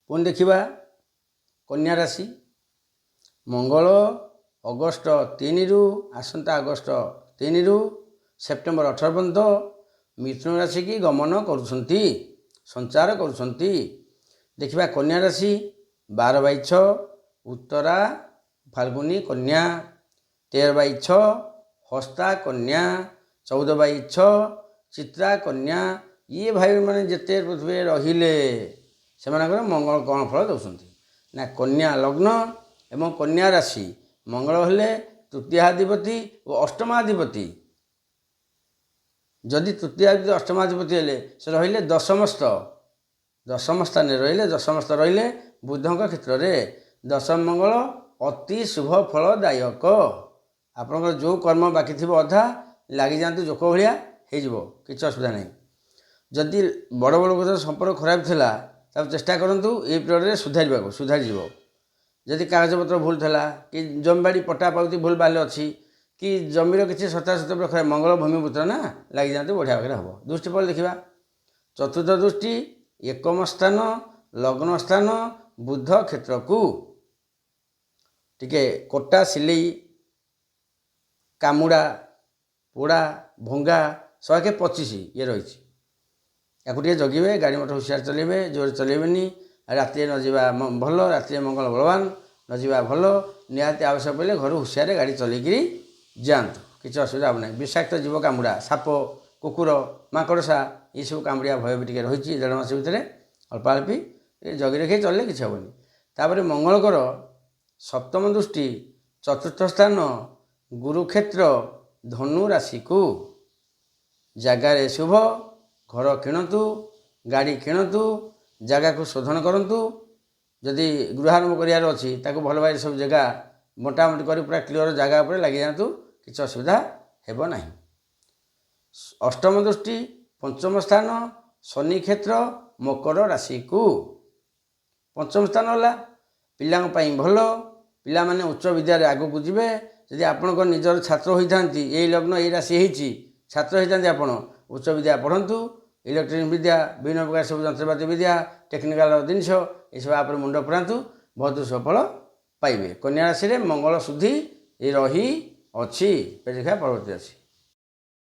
पुणी देखा कन्या राशि मंगल अगस्ट 3 रु आसंता अगस्ट 3 रु सेप्टेम्बर 18 पर्यंत मिथुन राशि की गमन करुछंती संचार करुछंती। देखा कन्या राशि 12/6 उत्तरा फाल्गुनी कन्या, 13/6 हस्ता कन्या, 14/6 चित्रा कन्या। ये भाई मैंने जिते पृथ्वी रहिले से मंगल कौन फल दौरान ना कन्या लग्न एवं कन्या राशि मंगल हेले तृतीयाधिपति और अष्टमाधिपति। जदि तृतीयाधिपति अष्टमाधिपति हेले से रहिले दशम स्थान रहिले बुधों क्षेत्र में दशम मंगल अति शुभ फलदायक। आपंकर जो कर्म बाकी थी अधा लगी जातु जोक भाया हो किसी असुविधा नहीं। जदि बड़ बड़ लोक संपर्क खराब थिला तब चेष्टा करूँ ये पीरियड सुधारी जदि कागजपत्र भूल था कि जमीबाड़ी पट्टा पावती भूल बाले अच्छी कि जमीर किसी सत्यासत्य खराब मंगल भूमिपुत्र ना लगी जातु बढ़िया भाग हम। दृष्टि पर देखा चतुर्थ दृष्टि एकम स्थान लग्न स्थान बुध क्षेत्र को टिके कोटा सिले कामुड़ा पोड़ा भंगा 125 ये रही या जगिए गाड़ी मोटर हुशियार चलेबे जोर चलेबेनी राति न जा भल राति मंगल बलवान न जा भल निहाती आवश्यक पड़े घर हुशियार गाड़ी चलैकि जातु किसी असुविधा हम ना। विषाक्त जीव कामुड़ा साप कुकुर माकड़सा ये सब कामुड़िया भय भी रही 1.5 मास भितर अल्प अल्पी जगि रखी चलने किसी हेनी। तापर मंगलकर सप्तम दृष्टि चतुर्थ स्थान गुरुक्षेत्र धनु राशि को जगार शुभ घर किणतु गाड़ी किणतु जगह को शोधन करूँ जदि गृहारंभ करार अच्छी भल भाई सब जगह मोटामोटी कर पूरा क्लीयर जगह पर लगी जातु किसी असुविधा हेब ना। अष्टम दृष्टि पंचम स्थान शनि क्षेत्र मकर राशि को पंचम स्थान है पिला भल पिला माने उच्च विद्यार आगू को जीवे। जदि आपंकर निजर छात्र होता ये लग्न ये राशि होती छात्र होता आप उच्च विद्या पढ़तु इलेक्ट्रोनिक विद्या विभिन्न प्रकार सब यंत्रपाति विद्या टेक्निकाल जिनस ये सब आप मुंड पुरातु बहुत सफल पाइबे। कन्या राशि में मंगल शुद्धि रही अच्छी देखा परवर्ती राशि।